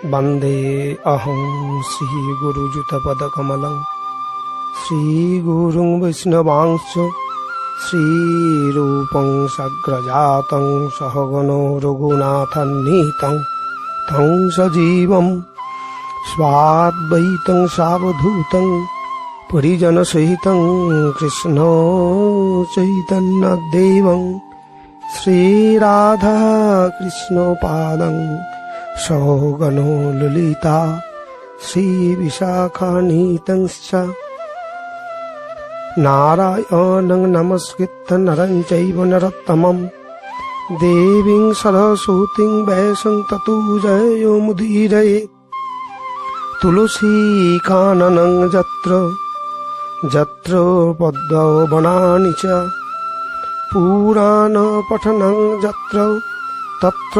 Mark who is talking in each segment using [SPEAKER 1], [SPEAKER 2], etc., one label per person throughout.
[SPEAKER 1] वन्दे अहं श्रीगुरुयुतपदकमलं श्रीगुरुं वैष्णवांश्च श्रीरूपं सग्रजातं सहगणो रघुनाथान्वितं तं सजीवं स्वाद्वैतं सावधूतं परिजनसहितं कृष्ण चैतन्यदेवं श्रीराधा कृष्णपादं सहगणो ललिता श्रीविशाखान्वितंश्च नारायणं नमस्कृत्य नरं चैव नरोत्तमं देवीं सरस्वतीं व्यासं ततो जयमुदीरयेत् तुलसीकाननं यत्र पद्मवनानि च पुराणपठनं यत्र तत्र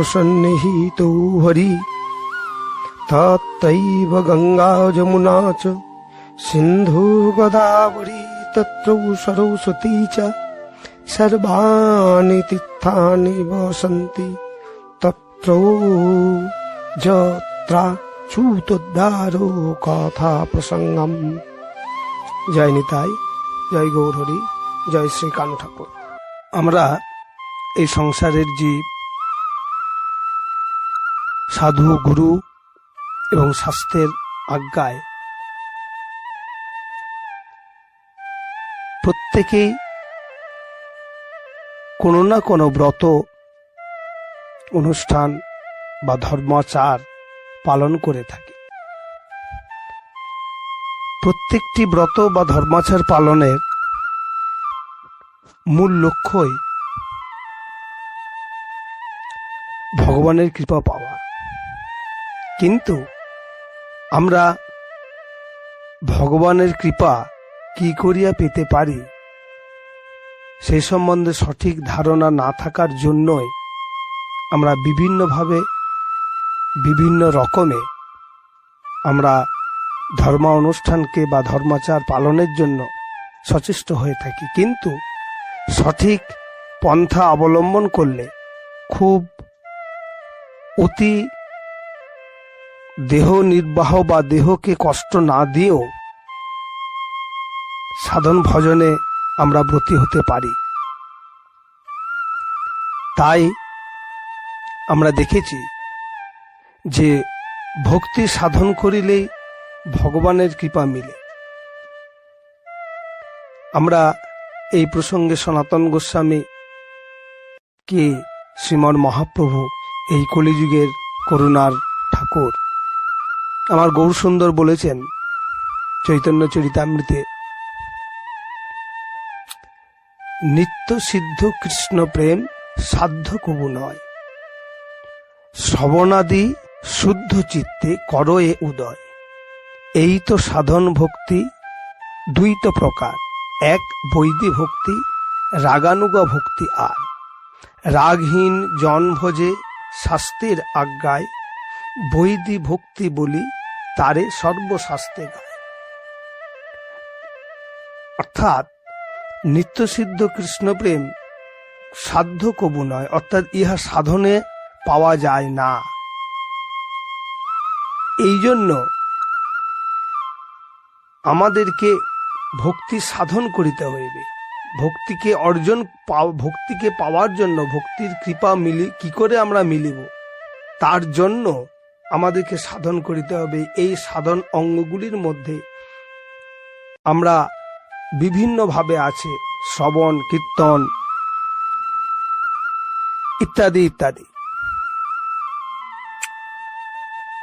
[SPEAKER 1] सन्निहितो हरि तत्रैव गंगा जमुना च सिन्धु गोदावरी तत्र सरस्वती च सर्वाणि तीर्थानि वसन्ति तत्र যত্রাচ্যুতোদ্ধারো কথা প্রসঙ্গম। জয় নিতাই, জয় গৌরহরি, জয় শ্রী কানু ঠাকুর। আমরা এই সংসারের জীব সাধু গুরু এবং শাস্ত্রের আজ্ঞায় প্রত্যেকেই কোনো না কোনো ব্রত অনুষ্ঠান বা ধর্মাচার পালন করে থাকে। প্রত্যেকটি ব্রত বা ধর্মাচার পালনের মূল লক্ষ্যই ভগবানের কৃপা পাওয়া। কিন্তু আমরা ভগবানের কৃপা কি করিয়া পেতে পারি সেই সম্বন্ধে সঠিক ধারণা না থাকার জন্যই আমরা বিভিন্নভাবে বিভিন্ন রকমে আমরা ধর্ম অনুষ্ঠানকে বা ধর্মাচার পালনের জন্য সচেষ্ট হয়ে থাকি। কিন্তু সঠিক পন্থা অবলম্বন করলে খুব অতি দেহ নির্বাহ বা দেহকে কষ্ট না দিয়েও সাধন ভজনে আমরা ব্রতী হতে পারি। তাই আমরা দেখেছি যে ভক্তি সাধন করিলেই ভগবানের কৃপা মিলে। আমরা এই প্রসঙ্গে সনাতন গোস্বামী কে শ্রীমন মহাপ্রভু এই কলিযুগের করুণার ঠাকুর আমার গৌরসুন্দর বলেছেন চৈতন্য চরিতামৃতে, নিত্য সিদ্ধ কৃষ্ণ প্রেম সাধ্য কবু নয়, শ্রবণাদি শুদ্ধ চিত্তে করো এ উদয়। এই তো সাধন ভক্তি দুই তো প্রকার, এক বৈদি ভক্তি, রাগানুগা ভক্তি। আর রাগহীন জন ভোজে শাস্ত্রের আজ্ঞায়, বৈদি ভক্তি বলি তারে সর্বশাস্ত্রে গায়। অর্থাৎ নিত্যসিদ্ধ কৃষ্ণপ্রেম সাধ্য কবু নয়, অর্থাৎ ইহা সাধনে পাওয়া যায় না। এই জন্য আমাদেরকে ভক্তি সাধন করিতে হইবে। ভক্তিকে পাওয়ার জন্য, ভক্তির কৃপা কি করে আমরা মিলিব, তার জন্য আমাদেরকে সাধন করিতে হবে। এই সাধন অঙ্গগুলির মধ্যে আমরা বিভিন্নভাবে আছে শ্রবণ, কীর্তন ইত্যাদি ইত্যাদি।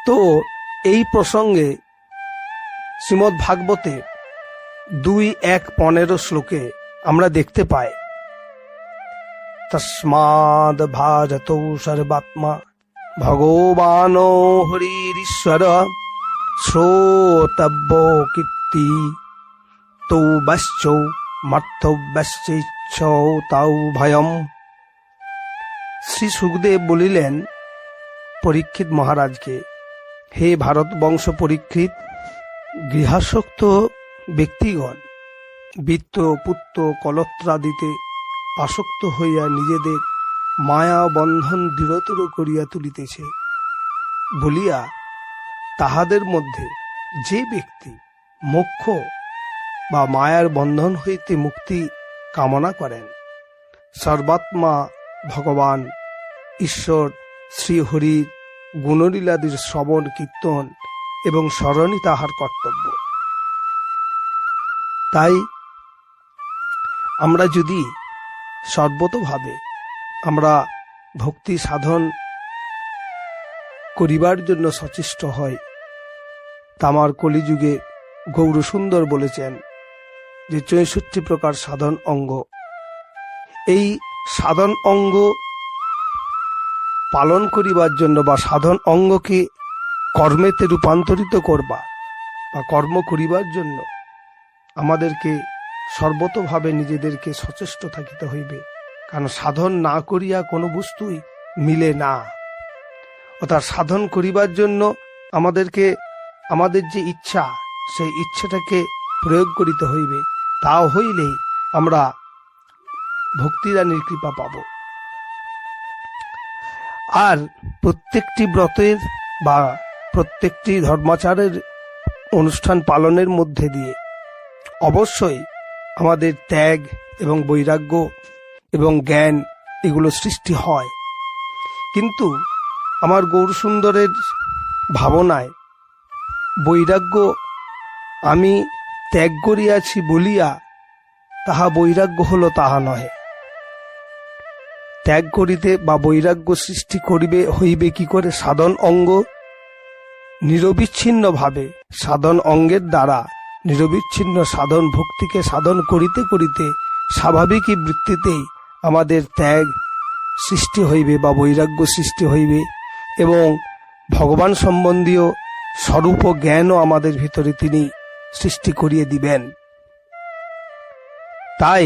[SPEAKER 1] তো এই প্রসঙ্গে শ্রীমদ্ ভাগবতে 2:1-15 শ্লোকে আমরা দেখতে পাই, তস্মাদ ভারতৌ সর্বাত্মা ভগবানো হরিশ্বর শ্রোতব্য কীর্তি তৌ বাশ্চৌ মর্তব্যশ্চৌ তাও ভয়ম। শ্রী সুখদেব বলিলেন পরীক্ষিত মহারাজকে, হে ভারত বংশ পরীক্ষিত, গৃহাসক্ত ব্যক্তিগণ বিত্ত পুত্র কলত্রাদিতে আসক্ত হইয়া নিজেদের মায়া বন্ধন দৃঢ়তর করিয়া তুলিতেছে। বলিয়া তাহাদের মধ্যে যে ব্যক্তি মোক্ষ বা মায়ার বন্ধন হইতে মুক্তি কামনা করেন, সর্বাত্মা ভগবান ঈশ্বর শ্রীহরির গুণলীলাদির শ্রবণ কীর্তন এবং স্মরণই তাহার কর্তব্য। তাই আমরা যদি সর্বতোভাবে আমরা ভক্তি সাধন করিবার জন্য সচেষ্ট হয়, তামার কলিযুগে গৌরসুন্দর বলেছেন যে ৬৪ প্রকার সাধন অঙ্গ, এই সাধন অঙ্গ পালন করিবার জন্য বা সাধন অঙ্গকে কর্মেতে রূপান্তরিত করবা বা কর্ম করিবার জন্য আমাদেরকে সর্বতোভাবে নিজেদেরকে সচেষ্ট থাকিতে হইবে। কারণ সাধন না করিয়া কোনো বস্তুই মিলে না। অর্থাৎ সাধন করিবার জন্য আমাদেরকে আমাদের যে ইচ্ছা, সেই ইচ্ছাটাকে প্রয়োগ করিতে হইবে। তাও হইলেই আমরা ভক্তিরানীর কৃপা পাব। আর প্রত্যেকটি ব্রতের বা প্রত্যেকটি ধর্মাচারের অনুষ্ঠান পালনের মধ্যে দিয়ে অবশ্যই আমাদের ত্যাগ এবং বৈরাগ্য এবং জ্ঞান এগুলো সৃষ্টি হয়। কিন্তু আমার গৌরসুন্দরের ভাবনায় বৈরাগ্য আমি ত্যাগ করিয়াছি বলিয়া তাহা বৈরাগ্য হলো তাহা নহে। ত্যাগ করিতে বা বৈরাগ্য সৃষ্টি করিবে হইবে কি করে? সাধন অঙ্গ নিরবিচ্ছিন্নভাবে সাধন অঙ্গের দ্বারা নিরবিচ্ছিন্ন সাধন ভক্তিকে সাধন করিতে করিতে স্বাভাবিকই বৃত্তিতেই আমাদের ত্যাগ সৃষ্টি হইবে বা বৈরাগ্য সৃষ্টি হইবে এবং ভগবান সম্বন্ধীয় স্বরূপ জ্ঞানও আমাদের ভিতরে তিনি সৃষ্টি করিয়ে দিবেন। তাই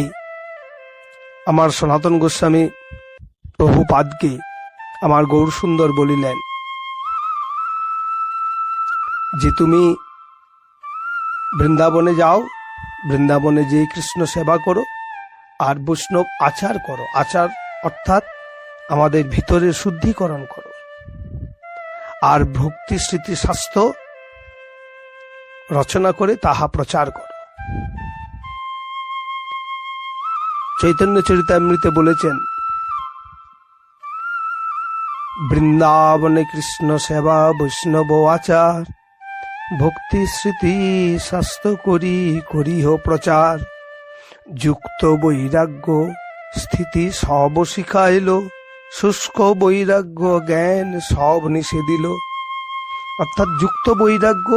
[SPEAKER 1] আমার সনাতন গোস্বামী প্রভুপাদকে আমার গৌরসুন্দর বলিলেন যে তুমি বৃন্দাবনে যাও, বৃন্দাবনে যেয়ে কৃষ্ণ সেবা করো আর বৈষ্ণব আচার করো। আচার অর্থাৎ আমাদের ভিতরের শুদ্ধিকরণ করো আর ভক্তি স্মৃতি শাস্ত্র রচনা করে তাহা প্রচার করো। চৈতন্য চরিতামৃতে বলেছেন, বৃন্দাবনে কৃষ্ণ সেবা বৈষ্ণব আচার, ভক্তি স্মৃতি শাস্ত্র করি করিহ প্রচার, যুক্ত বৈরাগ্য স্থিতি সব শিখাইল, শুষ্ক বৈরাগ্য জ্ঞান সব নিষে দিল। অর্থাৎ যুক্ত বৈরাগ্য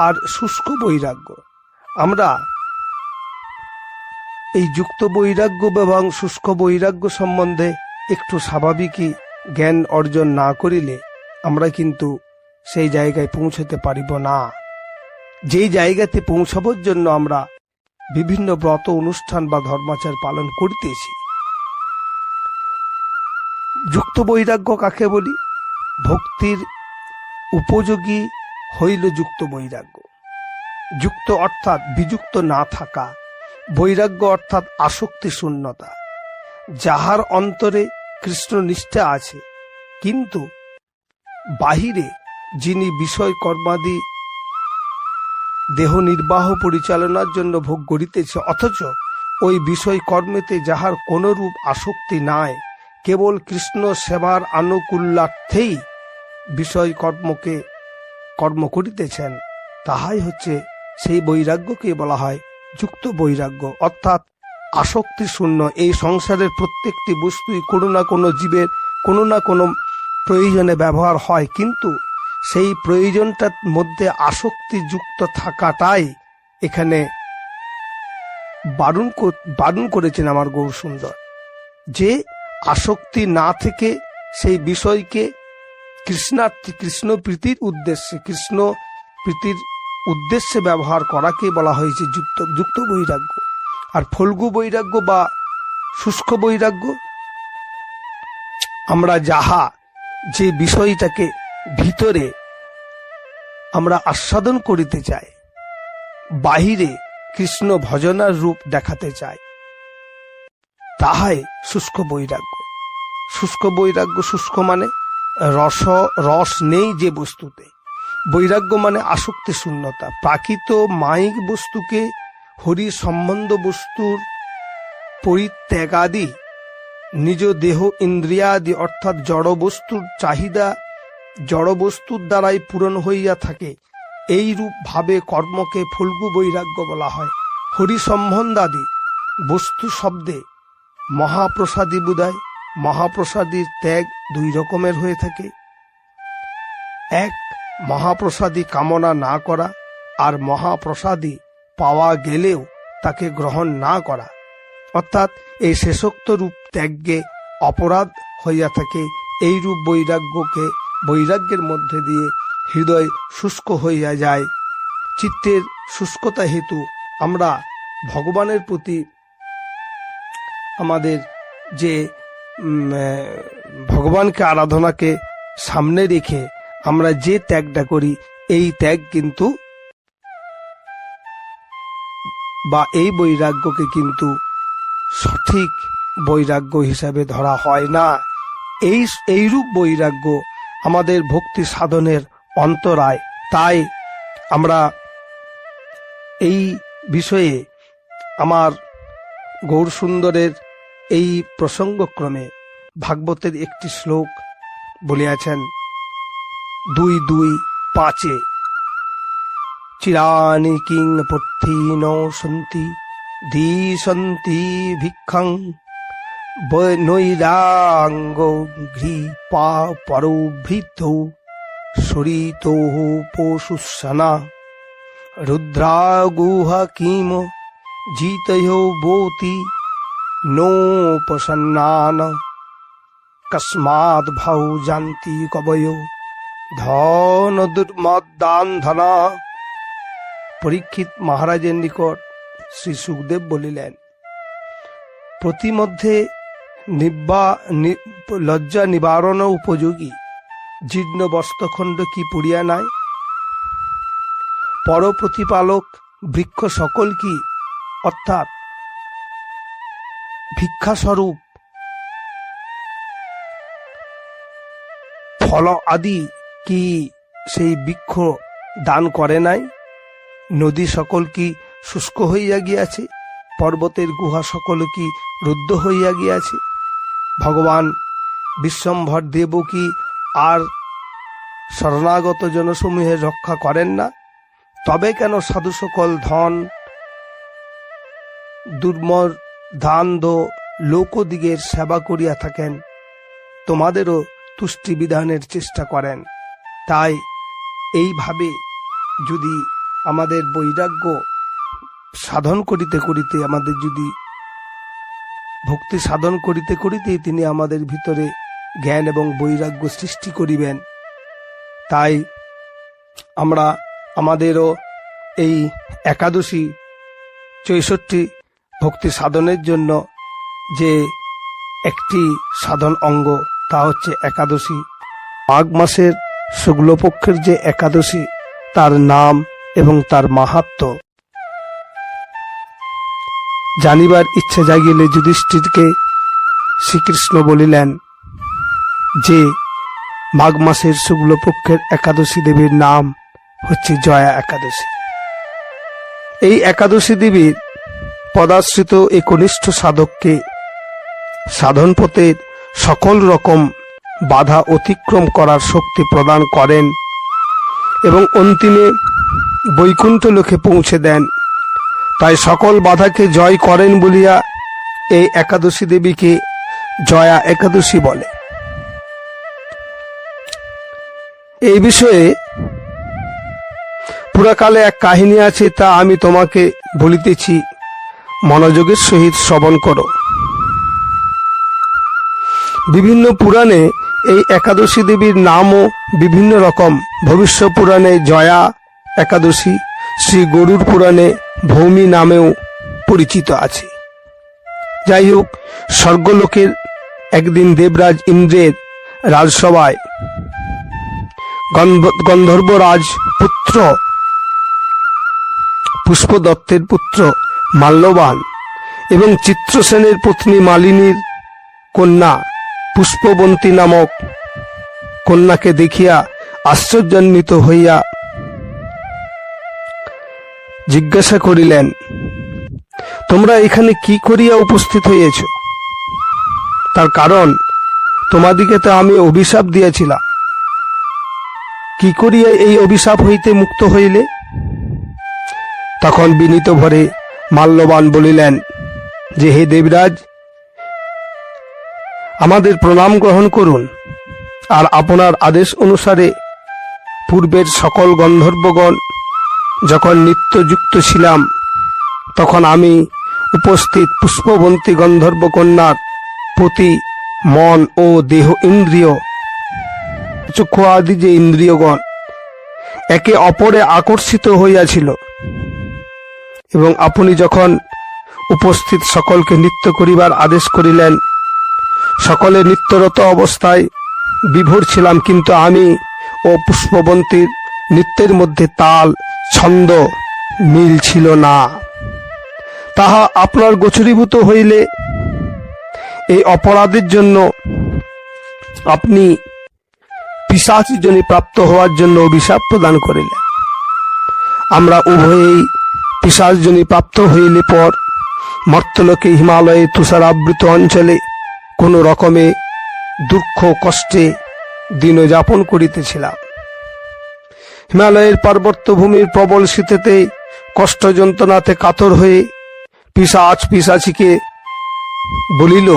[SPEAKER 1] আর শুষ্ক বৈরাগ্য, আমরা এই যুক্ত বৈরাগ্য এবং শুষ্ক বৈরাগ্য সম্বন্ধে একটু স্বাভাবিকই জ্ঞান অর্জন না করিলে আমরা কিন্তু সেই জায়গায় পৌঁছতে পারিব না। যেই জায়গাতে পৌঁছাবার জন্য আমরা বিভিন্ন ব্রত অনুষ্ঠান বা ধর্মাচার পালন করিতেছি। যুক্ত বৈরাগ্য কাকে বলি? ভক্তির উপযোগী হইল যুক্ত বৈরাগ্য। যুক্ত অর্থাৎ বিযুক্ত না থাকা, বৈরাগ্য অর্থাৎ আসক্তি শূন্যতা। যাহার অন্তরে কৃষ্ণ নিষ্ঠা আছে কিন্তু বাহিরে যিনি বিষয় কর্মাদি দেহ নির্বাহ পরিচালনার জন্য ভোগ করিতেছে, অথচ ওই বিষয় কর্মেতে যাহার কোন রূপ আসক্তি নাই, কেবল কৃষ্ণ সেবার আনুকূল্যার্থেই বিষয় কর্ম করিতেছেন, তাহাই হচ্ছে সেই বৈরাগ্যকে বলা হয় যুক্ত বৈরাগ্য। অর্থাৎ আসক্তি শূন্য। এই সংসারের প্রত্যেকটি বস্তুই কোনো না কোনো জীবের কোনো না কোনো প্রয়োজনে ব্যবহার হয়, কিন্তু সেই প্রয়োজনটার মধ্যে আসক্তি যুক্ত থাকাটাই এখানে বারণ করেছেন আমার গৌরসুন্দর, যে আসক্তি না থেকে সেই বিষয়কে কৃষ্ণ প্রীতির উদ্দেশ্যে ব্যবহার করাকে বলা হয়েছে যুক্ত বৈরাগ্য। আর ফল্গু বৈরাগ্য বা শুষ্ক বৈরাগ্য, আমরা যে বিষয়টাকে ভিতরে আমরা আস্বাদন করিতে চাই, বাহিরে কৃষ্ণ ভজনার রূপ দেখাতে চাই, তাহাই শুষ্ক বৈরাগ্য। শুষ্ক বৈরাগ্য, শুষ্ক মানে রস নেই যে বস্তুতে। বৈরাগ্য মানে আসক্তি শূন্যতা। প্রাকৃত মায়িক বস্তুকে হরি সম্বন্ধ বস্তুর পরিত্যাগাদি, নিজ দেহ ইন্দ্রিয়াদি অর্থাৎ জড় বস্তুর চাহিদা জড় বস্তুর দ্বারাই পূরণ হইয়া থাকে, এই রূপ ভাবে কর্মকে ফল্গু বৈরাগ্য বলা হয়। হরি সম্বন্ধাদি বস্তু শব্দে মহাপ্রসাদী বুঝায়। মহাপ্রসাদীর ত্যাগ দুই রকমের হয়ে থাকে। এক, মহাপ্রসাদী কামনা না করা, আর মহাপ্রসাদী পাওয়া গেলেও তাকে গ্রহণ না করা, অর্থাৎ এই শেষোক্ত রূপ ত্যাগে অপরাধ হইয়া থাকে। এই রূপ বৈরাগ্যের মধ্যে দিয়ে হৃদয় শুষ্ক হইয়া যায়। চিত্তের শুষ্কতা হেতু আমরা ভগবানের প্রতি আমাদের যে ভগবানকে আরাধনাকে সামনে রেখে আমরা যে ত্যাগটা করি, এই ত্যাগ কিন্তু বা এই বৈরাগ্যকে কিন্তু সঠিক বৈরাগ্য হিসাবে ধরা হয় না। এইরূপ বৈরাগ্য আমাদের ভক্তি সাধনের অন্তরায়। তাই আমরা এই বিষয়ে আমার গৌরসুন্দরের এই প্রসঙ্গক্রমে ভাগবতের একটি শ্লোক বলিয়াছেন 2:2-5 চিরানি কিং পর্থিন সন্তি দিশন্তি ভিক্ষং নৈরাঙ্গ ঘৃপা পরভৃত সরিত পশুসনা রুদ্রাগুহা কিম জিতয় বোতি নোপসন্নান কস্মাৎ ভাউ জান্তি কবয় ধন দুর্মদান ধনা। পরীক্ষিত মহারাজের নিকট শ্রী সুখদেব বলিলেন, প্রতিমধ্যে লজ্জা নিবারণ উপযোগী জীর্ণ বস্ত্রখণ্ড কি পুড়িয়া নাই? পর প্রতিপালক বৃক্ষ সকল কি, অর্থাৎ ভিক্ষাস্বরূপ ফল আদি কি সেই বৃক্ষ দান করে নাই? নদী সকল কি শুষ্ক হইয়া গিয়াছে? পর্বতের গুহা সকল কি রুদ্ধ হইয়া গিয়াছে? ভগবান বিশ্বম্ভর দেব কি আর শরণাগত জনসমূহের রক্ষা করেন না? তবে কেন সাধু সকল ধন দুর্মদান্ধ লোকদিগের সেবা করিয়া থাকেন, তোমাদেরও তুষ্টি বিধানের চেষ্টা করেন? তাই এইভাবে যদি আমাদের বৈরাগ্য সাধন করিতে করিতে আমাদের যদি ভক্তি সাধন করিতে করিতেই তিনি আমাদের ভিতরে জ্ঞান এবং বৈরাগ্য সৃষ্টি করিবেন। তাই আমরা আমাদেরও এই একাদশী 64 ভক্তি সাধনের জন্য যে একটি সাধন অঙ্গ, তা হচ্ছে একাদশী। মাঘ মাসের শুক্লপক্ষের যে একাদশী, তার নাম এবং তার মাহাত্ম্য জানিবার ইচ্ছা জাগিলে যুধিষ্ঠিরকে শ্রীকৃষ্ণ বলিলেন যে মাঘ মাসের শুক্লপক্ষের একাদশী দেবীর নাম হচ্ছে জয়া একাদশী। এই একাদশী দেবীর পদাশ্রিত এই কনিষ্ঠ সাধককে সাধন পথের সকল রকম বাধা অতিক্রম করার শক্তি প্রদান করেন এবং অন্তিমে বৈকুণ্ঠ লোকে পৌঁছে দেন। তাই সকল বাধাকে জয় করেন বলিয়া এই একাদশী দেবীকে জয়া একাদশী বলে। এই বিষয়ে পুরাকালে এক কাহিনী আছে, তা আমি তোমাকে বলিতেছি, মনোযোগের সহিত শ্রবণ করো। বিভিন্ন পুরাণে এই একাদশী দেবীর নামও বিভিন্ন রকম। ভবিষ্য পুরাণে জয়া একাদশী, শ্রী গরুর পুরাণে ভৌমি নামেও পরিচিত আছে। যাই হোক, স্বর্গলোকের একদিন দেবরাজ ইন্দ্রের রাজসভায় গন্ধর্বরাজ পুত্র পুষ্পদত্তের পুত্র মাল্যবান এবং চিত্রসেনের পত্নী মালিনীর কন্যা পুষ্পবন্তী নামক কন্যাকে দেখিয়া আশ্চর্যান্বিত হইয়া জিজ্ঞাসা করিলেন, তোমরা এখানে কি করিয়া উপস্থিত হইয়াছ? তার কারণ, তোমাদিকে তো আমি অভিশাপ দিয়াছিলাম। কি করিয়া এই অভিশাপ হইতে মুক্ত হইলে? তখন বিনীত ভরে মাল্যবান বলিলেন যে, হে দেবরাজ, আমাদের প্রণাম গ্রহণ করুন, আর আপনার আদেশ অনুসারে পূর্বের সকল গন্ধর্বগণ যখন নিত্যযুক্ত ছিলাম, তখন আমি উপস্থিত পুষ্পবন্তী গন্ধর্ব কন্যার প্রতি মন ও দেহ ইন্দ্রিয়, চক্ষু আদি যে ইন্দ্রিয়গণ একে অপরে আকর্ষিত হইয়াছিল, এবং আপনি যখন উপস্থিত সকলকে নৃত্য করিবার আদেশ করিলেন, সকলে নৃত্যরত অবস্থায় বিভোর ছিলাম, কিন্তু আমি ও পুষ্পবন্তীর নৃত্যের মধ্যে তাল ছন্দ মিল ছিল না। তাহা আপনার গোচরীভূত হইলে এই অপরাধের জন্য আপনি পিশাচজনী প্রাপ্ত হওয়ার জন্য অভিশাপ প্রদান করিলেন। আমরা উভয়েই পিশাচজনী প্রাপ্ত হইলে পর মর্তলোকে হিমালয়ে তুষারাবৃত অঞ্চলে কোনো রকমে দুঃখ কষ্টে দিনযাপন করিতেছিলাম। হিমালয়ের পার্বত্যভূমির প্রবল শীতেতে কষ্ট যন্ত্রণাতে কাতর হয়ে পিশাচিকে বলিল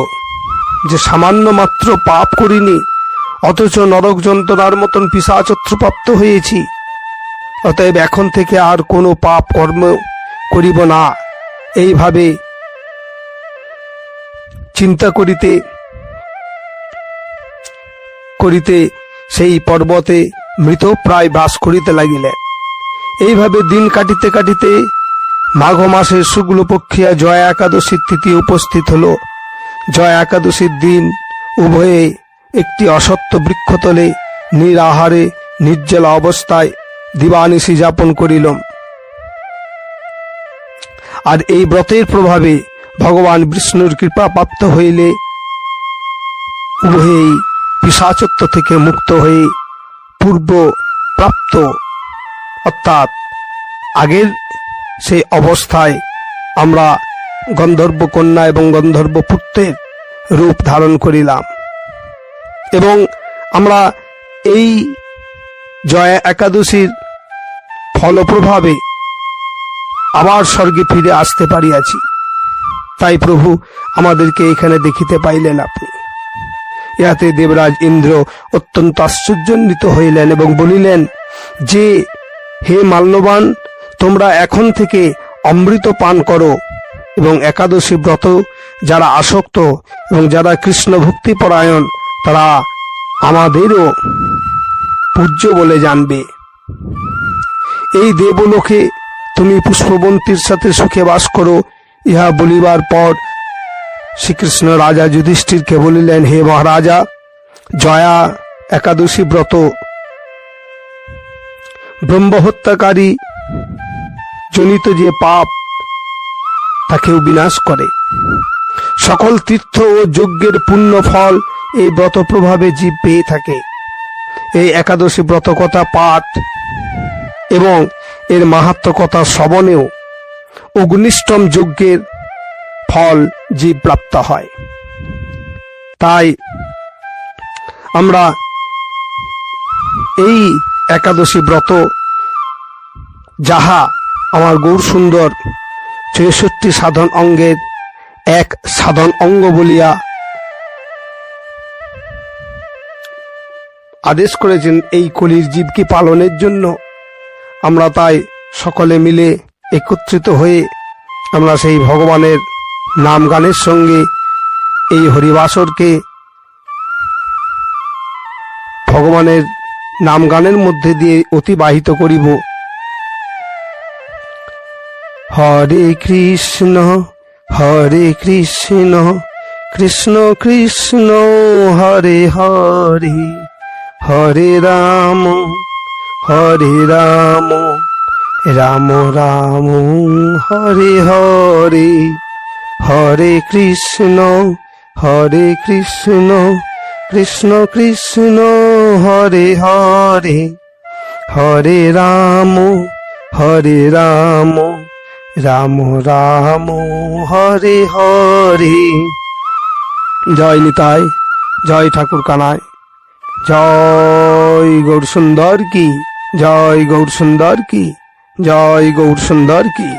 [SPEAKER 1] যে, সামান্য মাত্র পাপ করিনি, অথচ নরক যন্ত্রণার মতন পিশাচত্ব প্রাপ্ত হয়েছি। অতএব এখন থেকে আর কোনো পাপ কর্ম করিব না। এইভাবে চিন্তা করিতে করিতে সেই পর্বতে মৃতপ্রায় বাস করিতে লাগিলেন। এইভাবে দিন কাটিতে কাটিতে মাঘ মাসের শুক্লপক্ষিয়া জয়া একাদশীর তিথি উপস্থিত হল। জয়া একাদশীর দিন উভয়ে একটি অসত্য বৃক্ষতলে নিরাহারে নির্জলা অবস্থায় দিবানিশি যাপন করিলাম। আর এই ব্রতের প্রভাবে ভগবান বিষ্ণুর কৃপা প্রাপ্ত হইলে উভয়েই পিশাচত্ব থেকে মুক্ত হয়ে পূর্ব প্রাপ্ত অর্থাৎ আগের সেই অবস্থায় আমরা গন্ধর্ব কন্যা এবং গন্ধর্ব পুত্রের রূপ ধারণ করিলাম, এবং আমরা এই জয়া একাদশীর ফলপ্রভাবে আবার স্বর্গে ফিরে আসতে পারিয়াছি। তাই প্রভু আমাদেরকে এখানে দেখিতে পাইলেন আপনি। ইহাতে দেবরাজ ইন্দ্র অত্যন্ত আশ্চর্যান্বিত হইলেন এবং বলিলেন যে, হে মাল্যবান, তোমরা এখন থেকে অমৃত পান করো, এবং একাদশী ব্রত যারা আসক্ত এবং যারা কৃষ্ণ ভক্তিপরায়ণ তারা আমাদেরও পূজ্য বলে জানবে। এই দেবলোকে তুমি পুষ্পবন্তীর সাথে সুখে বাস করো। ইহা বলিবার পর শ্রীকৃষ্ণ রাজা যুধিষ্ঠিরকে বলিলেন, হে মহারাজা, জয়া একাদশী ব্রত ব্রহ্মহত্যাকারী জনিত যে পাপ তাকেও বিনাশ করে। সকল তীর্থ ও যজ্ঞের পুণ্য ফল এই ব্রত প্রভাবে জীব পেয়ে থাকে। এই একাদশী ব্রত কথা পাঠ এবং এর মাহাত্ম্য কথা শ্রবণেও অগ্নিষ্টম যজ্ঞের ফল জীব প্রাপ্ত হয়। তাই আমরা এই একাদশী ব্রত, যাহা আমার গৌর সুন্দর ৬৬ সাধন অঙ্গের এক সাধন অঙ্গ বলিয়া আদেশ করেছেন এই কলির জীবকে পালনের জন্য, আমরা তাই সকলে মিলে একত্রিত হয়ে আমরা সেই ভগবানের নাম গানের সঙ্গে এই হরিবাসরকে ভগবানের নাম গানের মধ্যে দিয়ে অতিবাহিত করিব। হরে কৃষ্ণ কৃষ্ণ কৃষ্ণ হরে হরে, হরে রাম রাম রাম হরে হরে, হরে কৃষ্ণ কৃষ্ণ কৃষ্ণ হরে হরে হরে রাম রাম রাম হরে হরে। জয় নিতাই, জয় ঠাকুর কানাই, জয় গৌর সুন্দর কি, জয় গৌর সুন্দর কি, জয় গৌর সুন্দর কি।